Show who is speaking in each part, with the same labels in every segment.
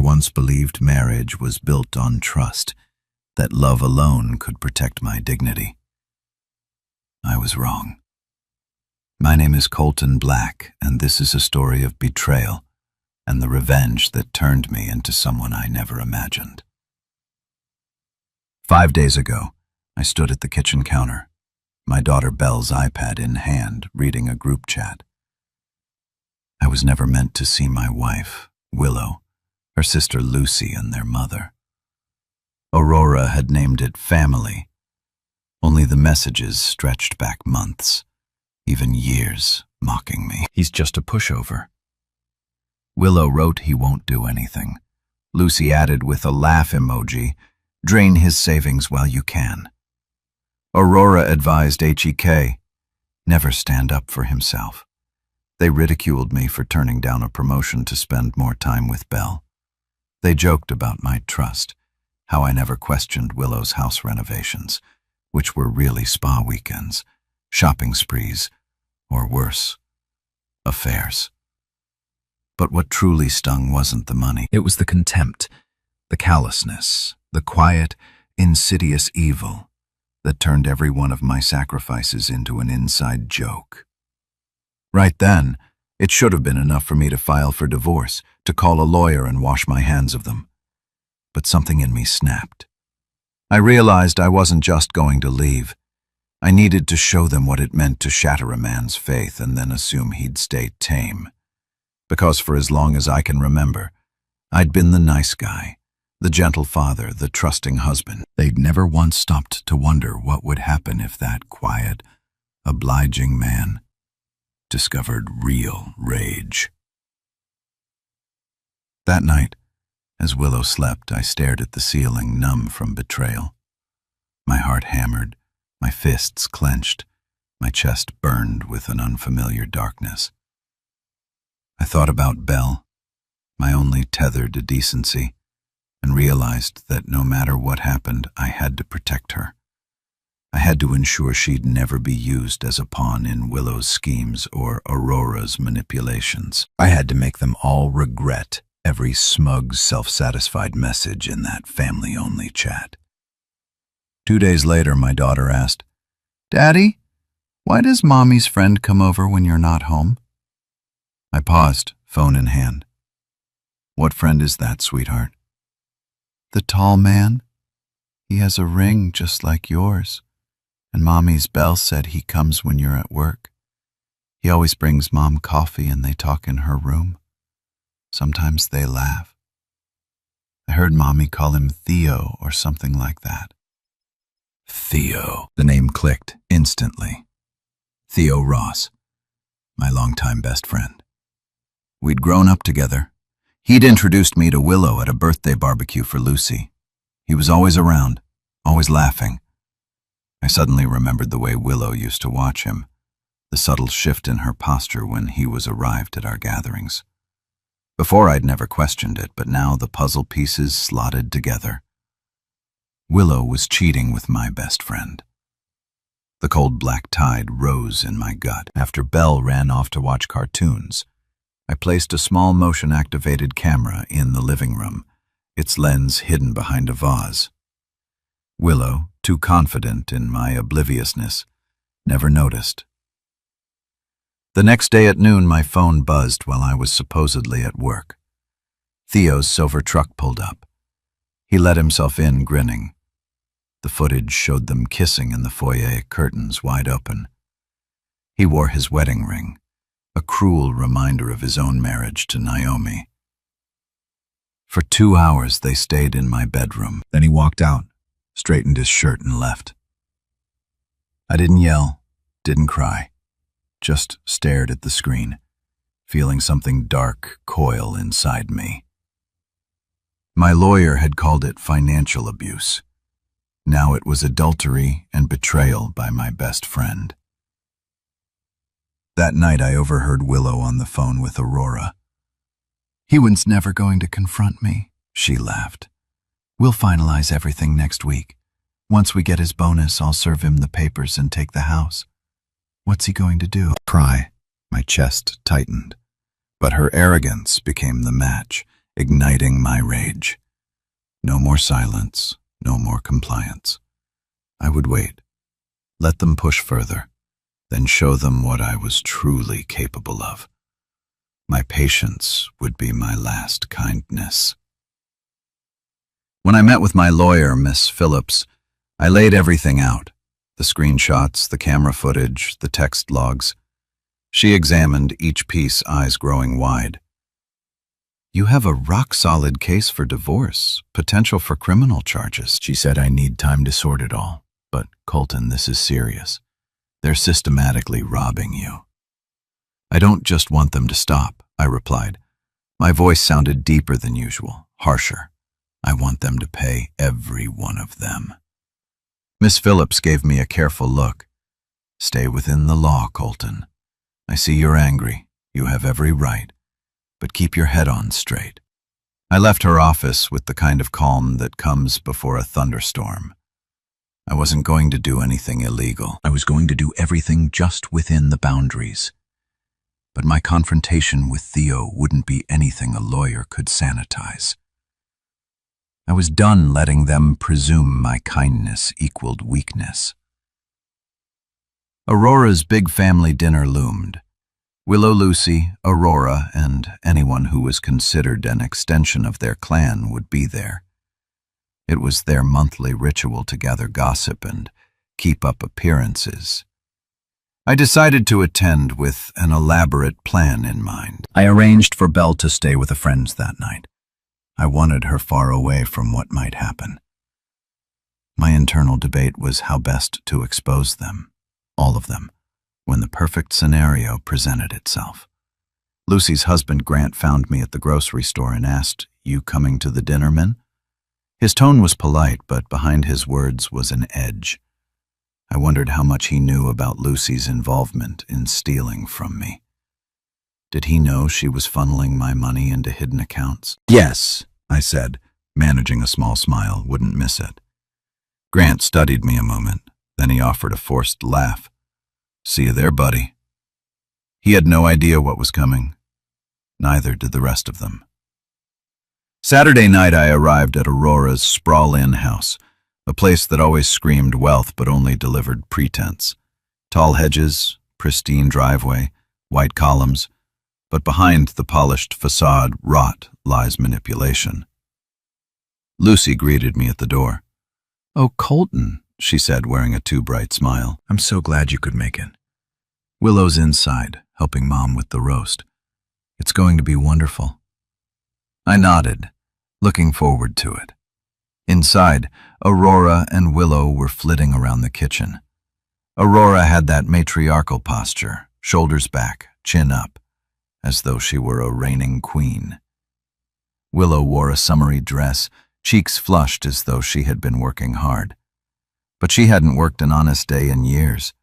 Speaker 1: once believed marriage was built on trust, that love alone could protect my dignity. I was wrong. My name is Colton Black, and this is a story of betrayal and the revenge that turned me into someone I never imagined. 5 days ago, I stood at the kitchen counter, my daughter Belle's iPad in hand, reading a group chat. I was never meant to see my wife, Willow, her sister Lucy, and their mother. Aurora had named it family, only the messages stretched back months, even years, mocking me. He's just a pushover. Willow wrote he won't do anything. Lucy added with a laugh emoji, drain his savings while you can. Aurora advised HEK, never stand up for himself. They ridiculed me for turning down a promotion to spend more time with Belle. They joked about my trust, how I never questioned Willow's house renovations, which were really spa weekends, shopping sprees, or worse, affairs. But what truly stung wasn't the money. It was the contempt, the callousness, the quiet, insidious evil that turned every one of my sacrifices into an inside joke. Right then, it should have been enough for me to file for divorce, to call a lawyer and wash my hands of them. But something in me snapped. I realized I wasn't just going to leave. I needed to show them what it meant to shatter a man's faith and then assume he'd stay tame. Because for as long as I can remember, I'd been the nice guy, the gentle father, the trusting husband. They'd never once stopped to wonder what would happen if that quiet, obliging man discovered real rage. That night, as Willow slept, I stared at the ceiling, numb from betrayal. My heart hammered, my fists clenched, my chest burned with an unfamiliar darkness. I thought about Belle, my only tether to decency, and realized that no matter what happened, I had to protect her. I had to ensure she'd never be used as a pawn in Willow's schemes or Aurora's manipulations. I had to make them all regret every smug, self-satisfied message in that family-only chat. 2 days later, my daughter asked, "Daddy, why does Mommy's friend come over when you're not home?" I paused, phone in hand. "What friend is that, sweetheart?" "The tall man. He has a ring just like yours. And Mommy's Belle said he comes when you're at work. He always brings Mom coffee and they talk in her room. Sometimes they laugh. I heard Mommy call him Theo or something like that." Theo. The name clicked instantly. Theo Ross, my longtime best friend. We'd grown up together. He'd introduced me to Willow at a birthday barbecue for Lucy. He was always around, always laughing. I suddenly remembered the way Willow used to watch him, the subtle shift in her posture when he was arrived at our gatherings. Before I'd never questioned it, but now the puzzle pieces slotted together. Willow was cheating with my best friend. The cold black tide rose in my gut. After Belle ran off to watch cartoons, I placed a small motion-activated camera in the living room, its lens hidden behind a vase. Willow, too confident in my obliviousness, never noticed. The next day at noon, my phone buzzed while I was supposedly at work. Theo's silver truck pulled up. He let himself in, grinning. The footage showed them kissing in the foyer, curtains wide open. He wore his wedding ring, a cruel reminder of his own marriage to Naomi. For 2 hours they stayed in my bedroom. Then he walked out, straightened his shirt and left. I didn't yell, didn't cry, just stared at the screen, feeling something dark coil inside me. My lawyer had called it financial abuse. Now it was adultery and betrayal by my best friend. That night I overheard Willow on the phone with Aurora. "He was never going to confront me," she laughed. "We'll finalize everything next week. Once we get his bonus, I'll serve him the papers and take the house. What's he going to do?" Cry. My chest tightened. But her arrogance became the match, igniting my rage. No more silence, no more compliance. I would wait, let them push further, then show them what I was truly capable of. My patience would be my last kindness. When I met with my lawyer, Miss Phillips, I laid everything out, the screenshots, the camera footage, the text logs. She examined each piece, eyes growing wide. "You have a rock-solid case for divorce, potential for criminal charges." She said, "I need time to sort it all. But, Colton, this is serious. They're systematically robbing you." "I don't just want them to stop," I replied. My voice sounded deeper than usual, harsher. "I want them to pay, every one of them." Miss Phillips gave me a careful look. "Stay within the law, Colton. I see you're angry. You have every right. But keep your head on straight." I left her office with the kind of calm that comes before a thunderstorm. I wasn't going to do anything illegal. I was going to do everything just within the boundaries. But my confrontation with Theo wouldn't be anything a lawyer could sanitize. I was done letting them presume my kindness equaled weakness. Aurora's big family dinner loomed. Willow, Lucy, Aurora, and anyone who was considered an extension of their clan would be there. It was their monthly ritual to gather gossip and keep up appearances. I decided to attend with an elaborate plan in mind. I arranged for Belle to stay with a friend that night. I wanted her far away from what might happen. My internal debate was how best to expose them, all of them, when the perfect scenario presented itself. Lucy's husband, Grant, found me at the grocery store and asked, "You coming to the dinner, Min?" His tone was polite, but behind his words was an edge. I wondered how much he knew about Lucy's involvement in stealing from me. Did he know she was funneling my money into hidden accounts? "Yes," I said, managing a small smile, wouldn't miss it. Grant studied me a moment, then he offered a forced laugh. "See you there, buddy." He had no idea what was coming. Neither did the rest of them. Saturday night I arrived at Aurora's Sprawl Inn house, a place that always screamed wealth but only delivered pretense. Tall hedges, pristine driveway, white columns, but behind the polished facade, rot, lies manipulation. Lucy greeted me at the door. "Oh, Colton," she said, wearing a too bright smile. "I'm so glad you could make it. Willow's inside, helping Mom with the roast. It's going to be wonderful." I nodded, looking forward to it. Inside, Aurora and Willow were flitting around the kitchen. Aurora had that matriarchal posture, shoulders back, chin up, as though she were a reigning queen. Willow wore a summery dress, cheeks flushed as though she had been working hard. But she hadn't worked an honest day in years,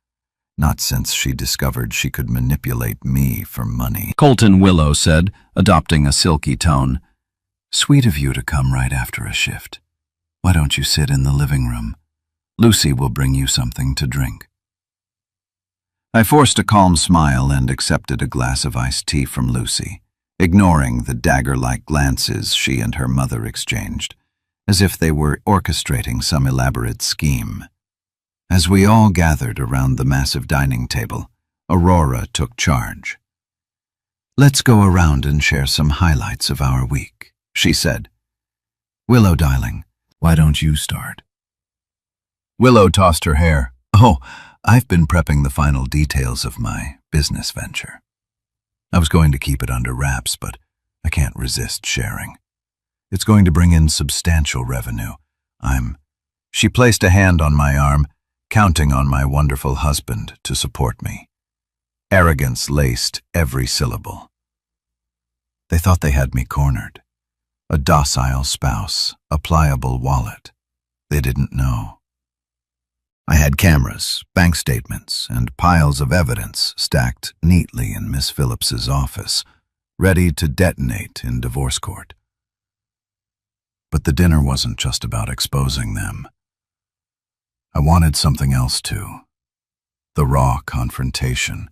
Speaker 1: not since she discovered she could manipulate me for money. "Colton," Willow said, adopting a silky tone. "Sweet of you to come right after a shift. Why don't you sit in the living room? Lucy will bring you something to drink." I forced a calm smile and accepted a glass of iced tea from Lucy, ignoring the dagger-like glances she and her mother exchanged, as if they were orchestrating some elaborate scheme. As we all gathered around the massive dining table, Aurora took charge. "Let's go around and share some highlights of our week," she said. "Willow, darling, why don't you start?" Willow tossed her hair. "Oh, I've been prepping the final details of my business venture. I was going to keep it under wraps, but I can't resist sharing. It's going to bring in substantial revenue. She placed a hand on my arm, counting on my wonderful husband to support me. Arrogance laced every syllable. They thought they had me cornered. A docile spouse, a pliable wallet. They didn't know. I had cameras, bank statements, and piles of evidence stacked neatly in Miss Phillips's office, ready to detonate in divorce court. But the dinner wasn't just about exposing them. I wanted something else too. The raw confrontation,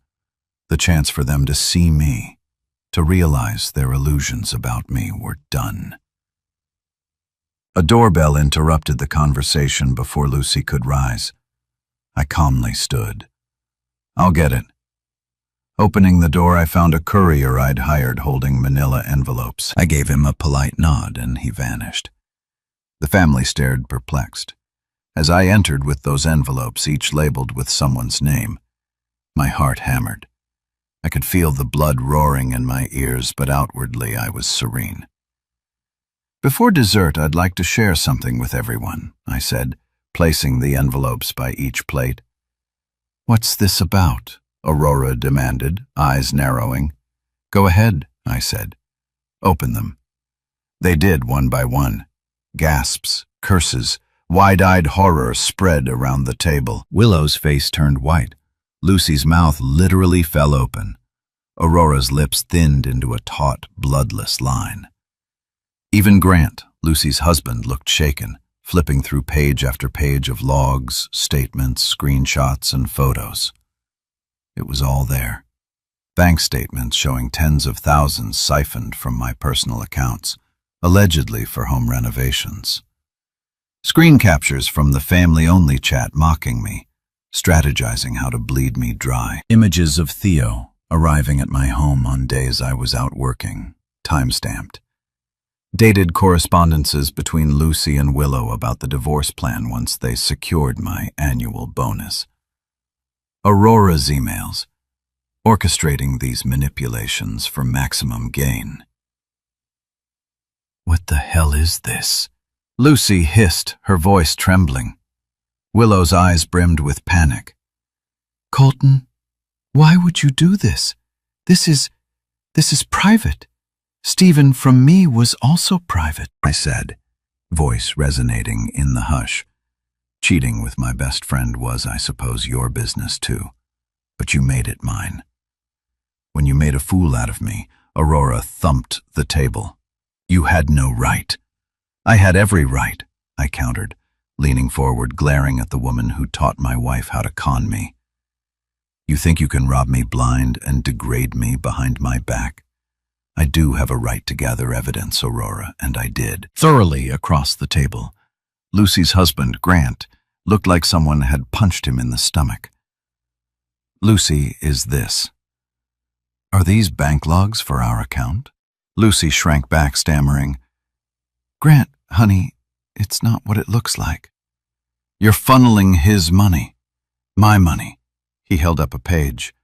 Speaker 1: the chance for them to see me, to realize their illusions about me were done. A doorbell interrupted the conversation before Lucy could rise. I calmly stood. "I'll get it." Opening the door, I found a courier I'd hired holding manila envelopes. I gave him a polite nod and he vanished. The family stared perplexed. As I entered with those envelopes, each labeled with someone's name, my heart hammered. I could feel the blood roaring in my ears, but outwardly I was serene. "Before dessert, I'd like to share something with everyone," I said, placing the envelopes by each plate. "What's this about?" Aurora demanded, eyes narrowing. "Go ahead," I said. "Open them." They did one by one. Gasps, curses, wide-eyed horror spread around the table. Willow's face turned white. Lucy's mouth literally fell open. Aurora's lips thinned into a taut, bloodless line. Even Grant, Lucy's husband, looked shaken, flipping through page after page of logs, statements, screenshots, and photos. It was all there. Bank statements showing tens of thousands siphoned from my personal accounts, allegedly for home renovations. Screen captures from the family-only chat mocking me, strategizing how to bleed me dry. Images of Theo arriving at my home on days I was out working, time-stamped. Dated correspondences between Lucy and Willow about the divorce plan once they secured my annual bonus. Aurora's emails, orchestrating these manipulations for maximum gain. "What the hell is this?" Lucy hissed, her voice trembling. Willow's eyes brimmed with panic. "Colton, why would you do this? This is private. Stephen from me was also private," I said, voice resonating in the hush. "Cheating with my best friend was, I suppose, your business too, but you made it mine. When you made a fool out of me," Aurora thumped the table. "You had no right." "I had every right," I countered, leaning forward, glaring at the woman who taught my wife how to con me. "You think you can rob me blind and degrade me behind my back? I do have a right to gather evidence, Aurora, and I did." Thoroughly across the table, Lucy's husband, Grant, looked like someone had punched him in the stomach. "Lucy, is this? Are these bank logs for our account?" Lucy shrank back, stammering, "Grant, honey, it's not what it looks like." "You're funneling his money. My money." He held up a page.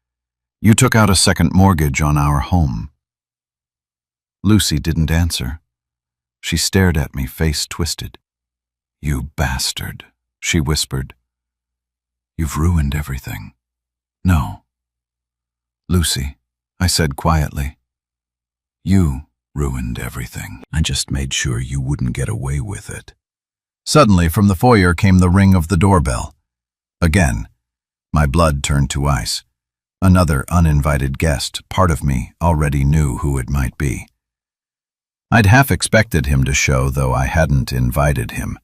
Speaker 1: "You took out a second mortgage on our home." Lucy didn't answer. She stared at me, face twisted. "You bastard," she whispered. "You've ruined everything." "No." "Lucy," I said quietly, "you ruined everything. I just made sure you wouldn't get away with it." Suddenly, from the foyer came the ring of the doorbell. Again, my blood turned to ice. Another uninvited guest. Part of me already knew who it might be. I'd half expected him to show, though I hadn't invited him.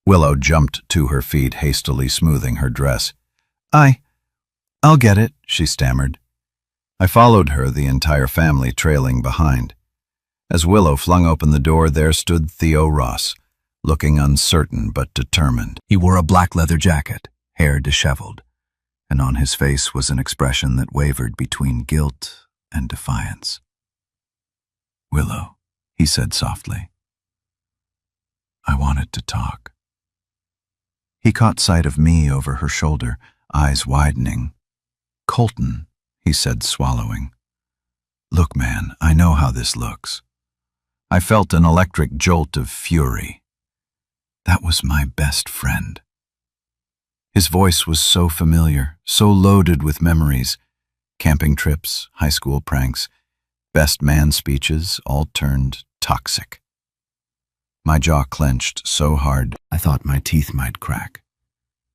Speaker 1: Willow jumped to her feet, hastily smoothing her dress. I'll get it," she stammered. I followed her, the entire family trailing behind. As Willow flung open the door, there stood Theo Ross, looking uncertain but determined. He wore a black leather jacket, hair disheveled, and on his face was an expression that wavered between guilt and defiance. "Willow," he said softly, "I wanted to talk." He caught sight of me over her shoulder, eyes widening. "Colton," he said, swallowing. "Look, man, I know how this looks." I felt an electric jolt of fury. That was my best friend. His voice was so familiar, so loaded with memories. Camping trips, high school pranks, best man speeches, all turned toxic. My jaw clenched so hard I thought my teeth might crack.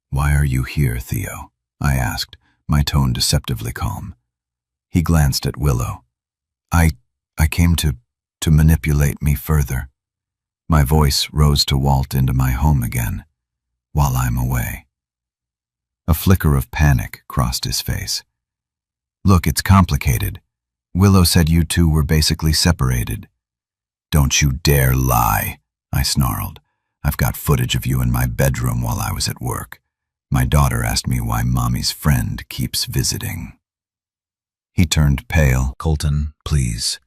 Speaker 1: "Why are you here, Theo?" I asked, my tone deceptively calm. He glanced at Willow. I came to manipulate me further." My voice rose to vault into my home again, "while I'm away." A flicker of panic crossed his face. "Look, it's complicated. Willow said you two were basically separated. Don't you dare lie, I snarled. I've got footage of you in my bedroom while I was at work. My daughter asked me why Mommy's friend keeps visiting. He turned pale. Colton, please.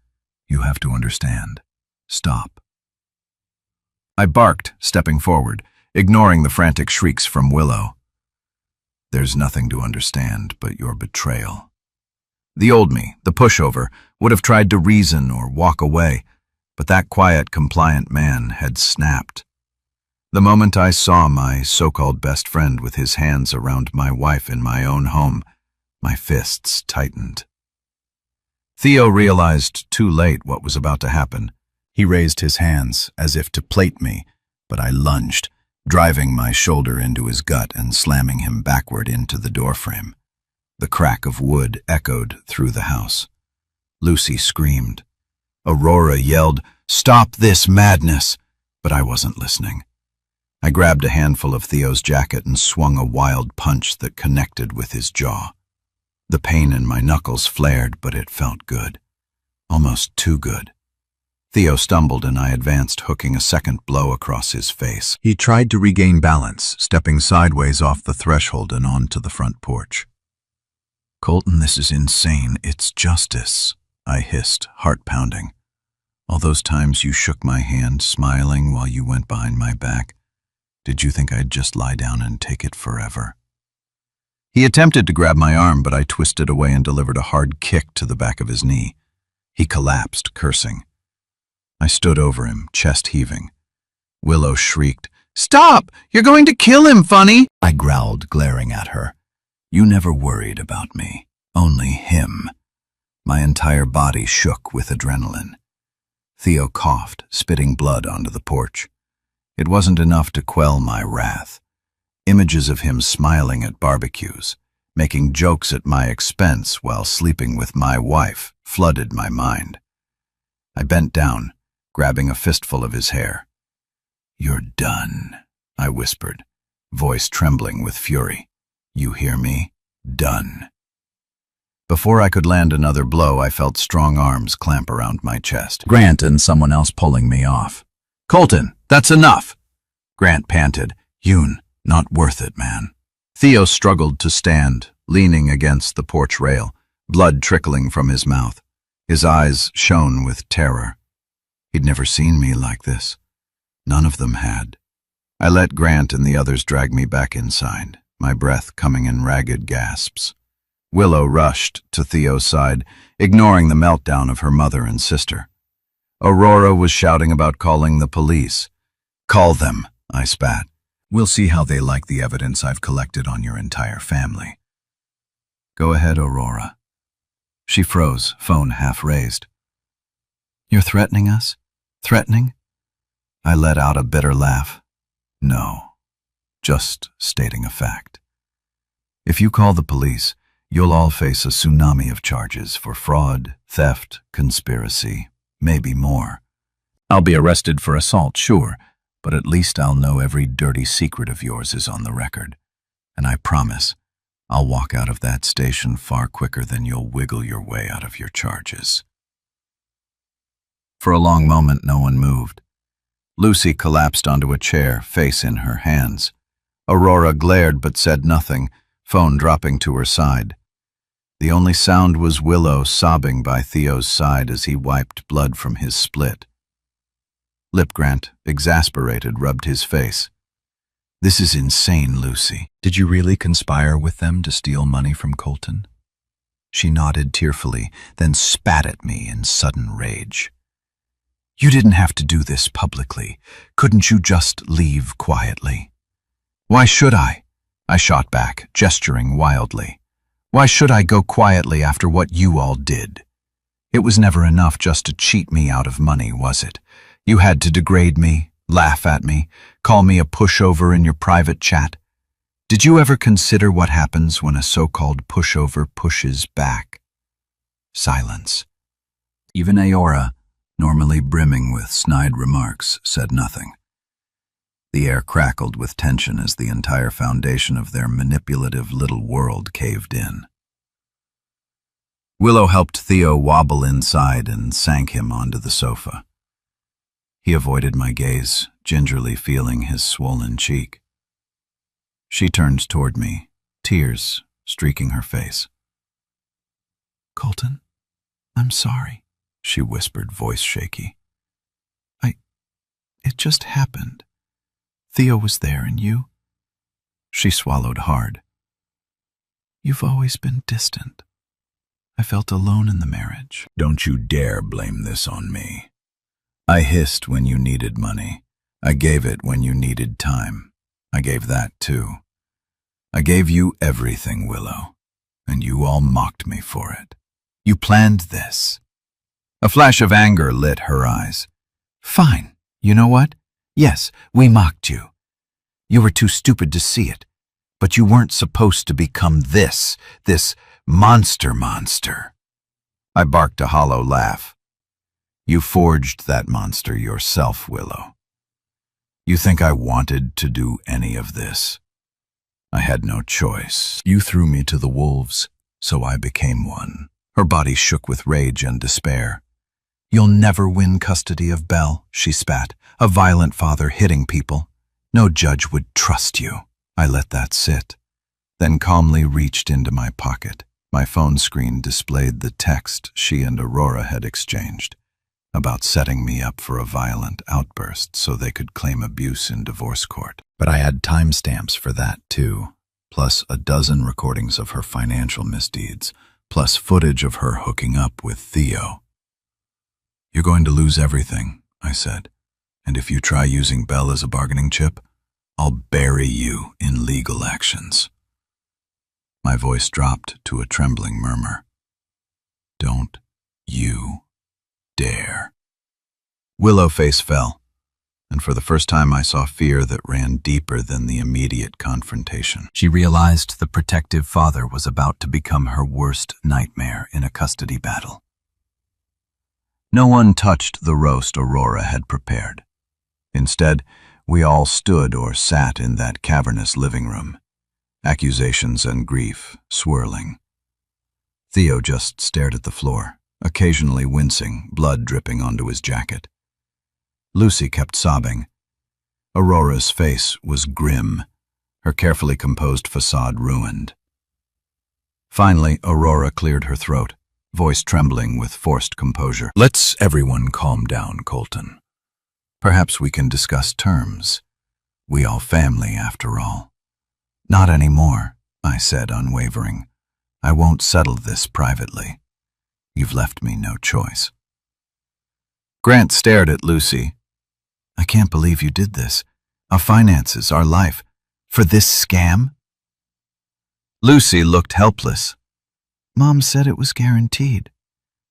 Speaker 1: You have to understand. Stop. I barked, stepping forward, ignoring the frantic shrieks from Willow. There's nothing to understand but your betrayal. The old me, the pushover, would have tried to reason or walk away, but that quiet, compliant man had snapped. The moment I saw my so-called best friend with his hands around my wife in my own home, my fists tightened. Theo realized too late what was about to happen. He raised his hands as if to plate me, but I lunged, driving my shoulder into his gut and slamming him backward into the doorframe. The crack of wood echoed through the house. Lucy screamed. Aurora yelled, "Stop this madness!" But I wasn't listening. I grabbed a handful of Theo's jacket and swung a wild punch that connected with his jaw. The pain in my knuckles flared, but it felt good. Almost too good. Theo stumbled and I advanced, hooking a second blow across his face. He tried to regain balance, stepping sideways off the threshold and onto the front porch. Colton, this is insane. It's justice, I hissed, heart pounding. All those times you shook my hand, smiling while you went behind my back. Did you think I'd just lie down and take it forever? He attempted to grab my arm, but I twisted away and delivered a hard kick to the back of his knee. He collapsed, cursing. I stood over him, chest heaving. Willow shrieked, "Stop! You're going to kill him, Funny!" I growled, glaring at her. You never worried about me, only him. My entire body shook with adrenaline. Theo coughed, spitting blood onto the porch. It wasn't enough to quell my wrath. Images of him smiling at barbecues, making jokes at my expense while sleeping with my wife, flooded my mind. I bent down, grabbing a fistful of his hair. "You're done," I whispered, voice trembling with fury. "You hear me? Done." Before I could land another blow, I felt strong arms clamp around my chest. Grant and someone else pulling me off. "Colton, that's enough!" Grant panted. "Yoon, not worth it, man." Theo struggled to stand, leaning against the porch rail, blood trickling from his mouth. His eyes shone with terror. He'd never seen me like this. None of them had. I let Grant and the others drag me back inside, my breath coming in ragged gasps. Willow rushed to Theo's side, ignoring the meltdown of her mother and sister. Aurora was shouting about calling the police. "Call them," I spat. "We'll see how they like the evidence I've collected on your entire family." "Go ahead, Aurora." She froze, phone half raised. "You're threatening us? Threatening?" I let out a bitter laugh. "No, just stating a fact. If you call the police, you'll all face a tsunami of charges for fraud, theft, conspiracy, maybe more. I'll be arrested for assault, sure, but at least I'll know every dirty secret of yours is on the record. And I promise, I'll walk out of that station far quicker than you'll wiggle your way out of your charges." For a long moment, no one moved. Lucy collapsed onto a chair, face in her hands. Aurora glared but said nothing, phone dropping to her side. The only sound was Willow sobbing by Theo's side as he wiped blood from his split. Lip Grant, exasperated, rubbed his face. "This is insane, Lucy. Did you really conspire with them to steal money from Colton?" She nodded tearfully, then spat at me in sudden rage. "You didn't have to do this publicly. Couldn't you just leave quietly?" "Why should I?" I shot back, gesturing wildly. "Why should I go quietly after what you all did? It was never enough just to cheat me out of money, was it? You had to degrade me, laugh at me, call me a pushover in your private chat. Did you ever consider what happens when a so-called pushover pushes back?" Silence. Even Aurora, normally brimming with snide remarks, said nothing. The air crackled with tension as the entire foundation of their manipulative little world caved in. Willow helped Theo wobble inside and sank him onto the sofa. He avoided my gaze, gingerly feeling his swollen cheek. She turned toward me, tears streaking her face. "Colton, I'm sorry," she whispered, voice shaky. It just happened. Theo was there and you." She swallowed hard. "You've always been distant. I felt alone in the marriage." "Don't you dare blame this on me. I hissed when you needed money. I gave it when you needed time. I gave that too. I gave you everything, Willow, and you all mocked me for it. You planned this." A flash of anger lit her eyes. "Fine. You know what? Yes, we mocked you. You were too stupid to see it. But you weren't supposed to become this monster. I barked a hollow laugh. "You forged that monster yourself, Willow. You think I wanted to do any of this? I had no choice. You threw me to the wolves, so I became one." Her body shook with rage and despair. "You'll never win custody of Belle," she spat. "A violent father hitting people. No judge would trust you." I let that sit, then calmly reached into my pocket. My phone screen displayed the text she and Aurora had exchanged about setting me up for a violent outburst so they could claim abuse in divorce court. But I had timestamps for that too, plus a dozen recordings of her financial misdeeds, plus footage of her hooking up with Theo. "You're going to lose everything," I said, "and if you try using Belle as a bargaining chip, I'll bury you in legal actions." My voice dropped to a trembling murmur. "Don't you dare." Willow face fell, and for the first time I saw fear that ran deeper than the immediate confrontation. She realized the protective father was about to become her worst nightmare in a custody battle. No one touched the roast Aurora had prepared. Instead, we all stood or sat in that cavernous living room, accusations and grief swirling. Theo just stared at the floor, occasionally wincing, blood dripping onto his jacket. Lucy kept sobbing. Aurora's face was grim, her carefully composed facade ruined. Finally, Aurora cleared her throat, voice trembling with forced composure. "Let's everyone calm down, Colton. Perhaps we can discuss terms. We all family, after all." "Not anymore," I said, unwavering. "I won't settle this privately. You've left me no choice." Grant stared at Lucy. "I can't believe you did this. Our finances, our life, for this scam?" Lucy looked helpless. "Mom said it was guaranteed."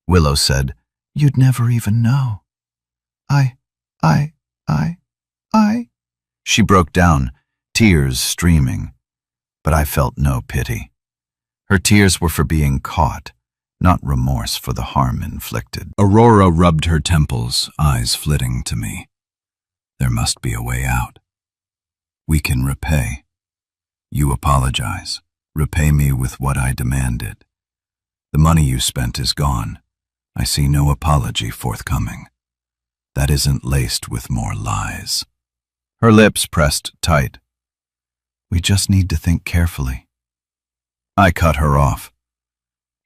Speaker 1: Willow said, "You'd never even know." I. She broke down, tears streaming, but I felt no pity. Her tears were for being caught, not remorse for the harm inflicted. Aurora rubbed her temples, eyes flitting to me. "There must be a way out. We can repay. You apologize. Repay me with what I demanded. The money you spent is gone. I see no apology forthcoming. That isn't laced with more lies." Her lips pressed tight. "We just need to think carefully." I cut her off.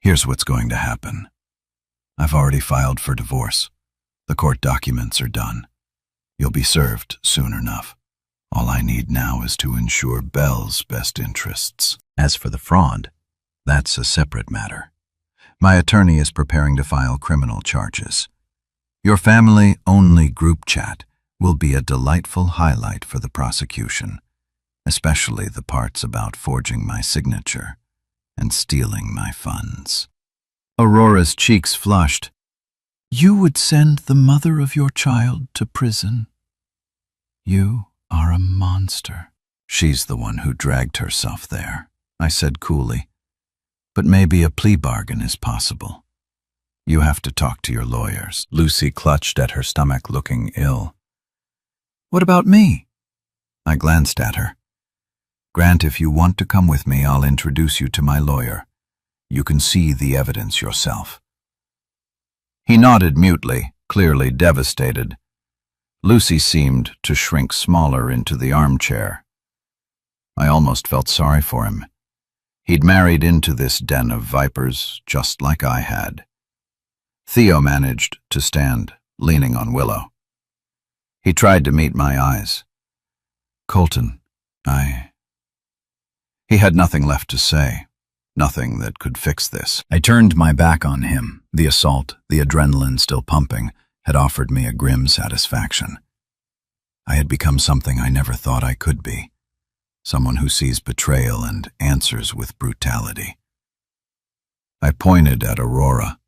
Speaker 1: "Here's what's going to happen. I've already filed for divorce. The court documents are done. You'll be served soon enough. All I need now is to ensure Belle's best interests. As for the fraud, that's a separate matter. My attorney is preparing to file criminal charges. Your family-only group chat will be a delightful highlight for the prosecution, especially the parts about forging my signature and stealing my funds." Aurora's cheeks flushed. "You would send the mother of your child to prison. You are a monster." "She's the one who dragged herself there," I said coolly. "But maybe a plea bargain is possible. You have to talk to your lawyers." Lucy clutched at her stomach, looking ill. "What about me?" I glanced at her. "Grant, if you want to come with me, I'll introduce you to my lawyer. You can see the evidence yourself." He nodded mutely, clearly devastated. Lucy seemed to shrink smaller into the armchair. I almost felt sorry for him. He'd married into this den of vipers, just like I had. Theo managed to stand, leaning on Willow. He tried to meet my eyes. "Colton, He had nothing left to say, nothing that could fix this. I turned my back on him. The assault, the adrenaline still pumping, had offered me a grim satisfaction. I had become something I never thought I could be. Someone who sees betrayal and answers with brutality. I pointed at Aurora.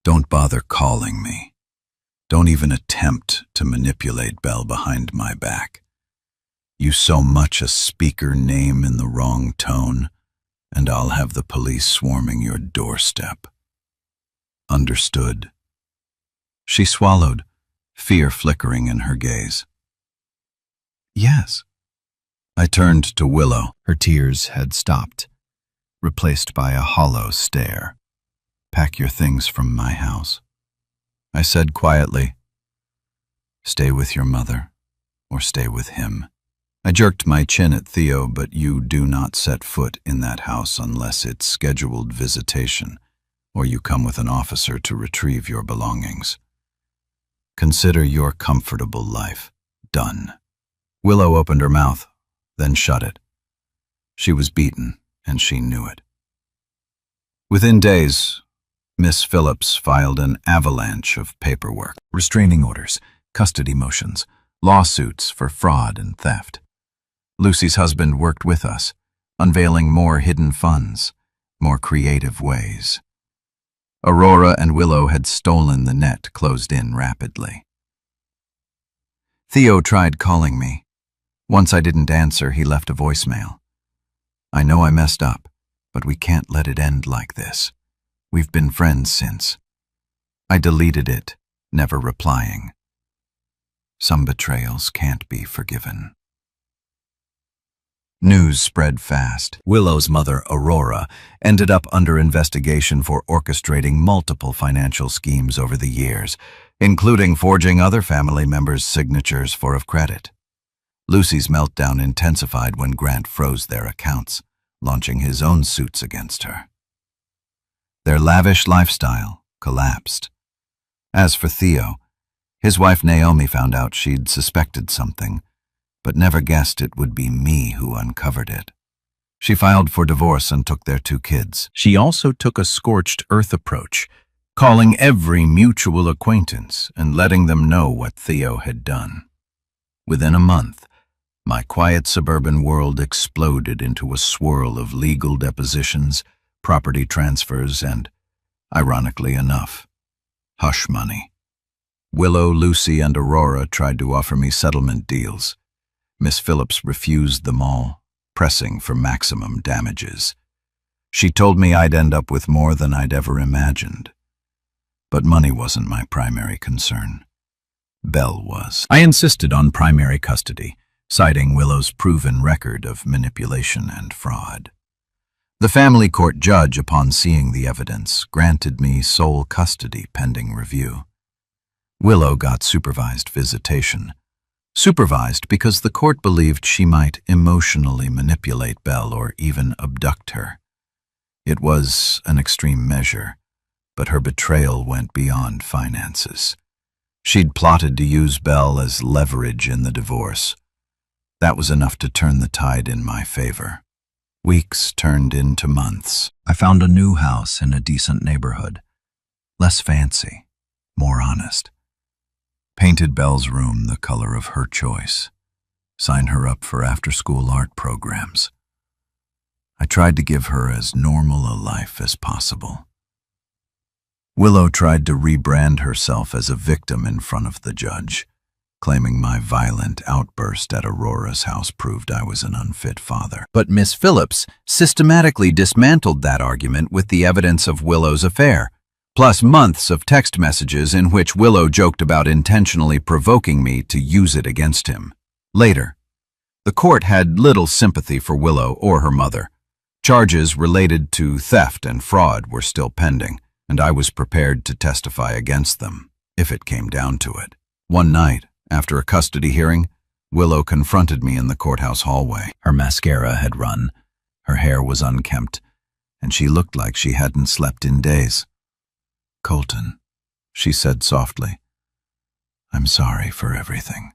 Speaker 1: "Don't bother calling me. Don't even attempt to manipulate Belle behind my back. You so much as speak her name in the wrong tone, and I'll have the police swarming your doorstep. Understood?" She swallowed, fear flickering in her gaze. "Yes." I turned to Willow. Her tears had stopped, replaced by a hollow stare. "Pack your things from my house," I said quietly. "Stay with your mother, or stay with him." I jerked my chin at Theo, "But you do not set foot in that house unless it's scheduled visitation, or you come with an officer to retrieve your belongings. Consider your comfortable life done." Willow opened her mouth, then shut it. She was beaten, and she knew it. Within days, Miss Phillips filed an avalanche of paperwork. Restraining orders, custody motions, lawsuits for fraud and theft. Lucy's husband worked with us, unveiling more hidden funds, more creative ways. Aurora and Willow had stolen the net, closed in rapidly. Theo tried calling me. Once I didn't answer, he left a voicemail. "I know I messed up, but we can't let it end like this. We've been friends since." I deleted it, never replying. Some betrayals can't be forgiven. News spread fast. Willow's mother, Aurora, ended up under investigation for orchestrating multiple financial schemes over the years, including forging other family members' signatures for of credit. Lucy's meltdown intensified when Grant froze their accounts, launching his own suits against her. Their lavish lifestyle collapsed. As for Theo, his wife Naomi found out she'd suspected something, but never guessed it would be me who uncovered it. She filed for divorce and took their 2 kids. She also took a scorched earth approach, calling every mutual acquaintance and letting them know what Theo had done. Within a month, my quiet suburban world exploded into a swirl of legal depositions, property transfers, and, ironically enough, hush money. Willow, Lucy, and Aurora tried to offer me settlement deals. Miss Phillips refused them all, pressing for maximum damages. She told me I'd end up with more than I'd ever imagined. But money wasn't my primary concern. Belle was. I insisted on primary custody, citing Willow's proven record of manipulation and fraud. The family court judge, upon seeing the evidence, granted me sole custody pending review. Willow got supervised visitation. Supervised because the court believed she might emotionally manipulate Belle or even abduct her. It was an extreme measure, but her betrayal went beyond finances. She'd plotted to use Belle as leverage in the divorce. That was enough to turn the tide in my favor. Weeks turned into months. I found a new house in a decent neighborhood. Less fancy, more honest. Painted Belle's room the color of her choice. Signed her up for after-school art programs. I tried to give her as normal a life as possible. Willow tried to rebrand herself as a victim in front of the judge, claiming my violent outburst at Aurora's house proved I was an unfit father. But Miss Phillips systematically dismantled that argument with the evidence of Willow's affair, plus months of text messages in which Willow joked about intentionally provoking me to use it against him. Later, the court had little sympathy for Willow or her mother. Charges related to theft and fraud were still pending, and I was prepared to testify against them, if it came down to it. One night, after a custody hearing, Willow confronted me in the courthouse hallway. Her mascara had run, her hair was unkempt, and she looked like she hadn't slept in days. "Colton," she said softly, "I'm sorry for everything.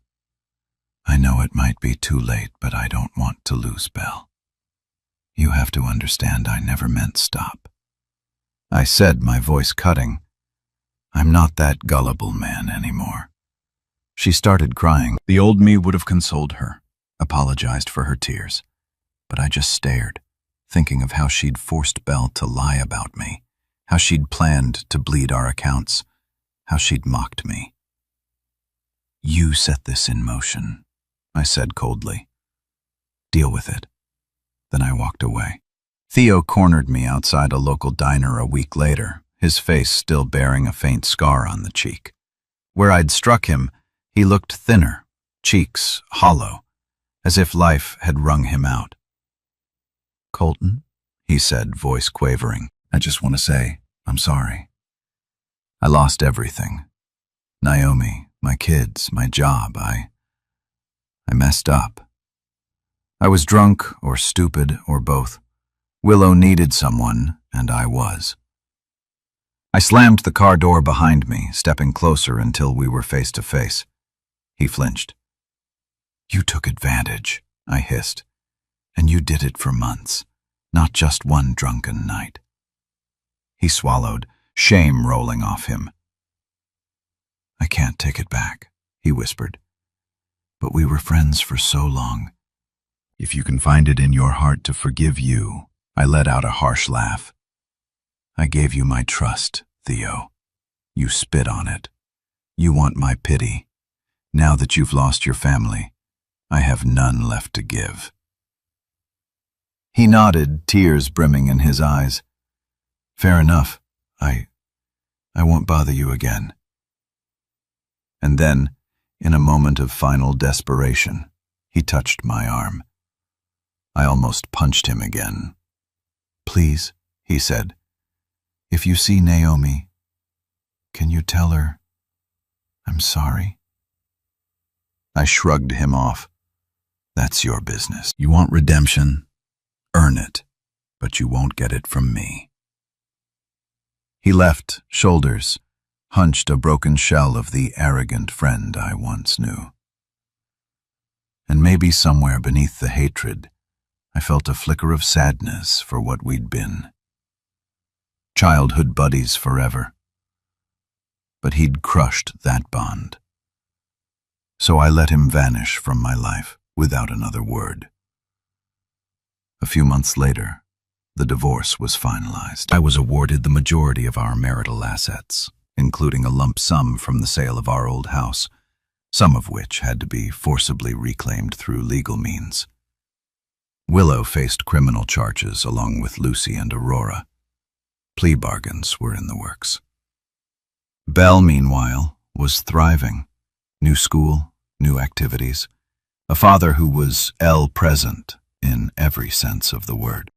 Speaker 1: I know it might be too late, but I don't want to lose Belle. You have to understand I never meant stop." I said, my voice cutting, "I'm not that gullible man anymore." She started crying. The old me would have consoled her, apologized for her tears, but I just stared, thinking of how she'd forced Belle to lie about me, how she'd planned to bleed our accounts, how she'd mocked me. "You set this in motion," I said coldly. "Deal with it." Then I walked away. Theo cornered me outside a local diner a week later, his face still bearing a faint scar on the cheek. Where I'd struck him, he looked thinner, cheeks hollow, as if life had wrung him out. "Colton," he said, voice quavering, "I just want to say, I'm sorry. I lost everything. Naomi, my kids, my job. I messed up. I was drunk or stupid or both. Willow needed someone, and I was." I slammed the car door behind me, stepping closer until we were face to face. He flinched. "You took advantage," I hissed, "and you did it for months, not just one drunken night." He swallowed, shame rolling off him. "I can't take it back," he whispered. "But we were friends for so long. If you can find it in your heart to forgive you," I let out a harsh laugh. "I gave you my trust, Theo. You spit on it. You want my pity. Now that you've lost your family, I have none left to give." He nodded, tears brimming in his eyes. "Fair enough. I won't bother you again." And then, in a moment of final desperation, he touched my arm. I almost punched him again. "Please," he said, "if you see Naomi, can you tell her I'm sorry?" I shrugged him off. "That's your business. You want redemption? Earn it, but you won't get it from me." He left, shoulders hunched, a broken shell of the arrogant friend I once knew. And maybe somewhere beneath the hatred, I felt a flicker of sadness for what we'd been. Childhood buddies forever. But he'd crushed that bond. So I let him vanish from my life without another word. A few months later, the divorce was finalized. I was awarded the majority of our marital assets, including a lump sum from the sale of our old house, some of which had to be forcibly reclaimed through legal means. Willow faced criminal charges along with Lucy and Aurora. Plea bargains were in the works. Belle, meanwhile, was thriving. New school, new activities, a father who was present in every sense of the word.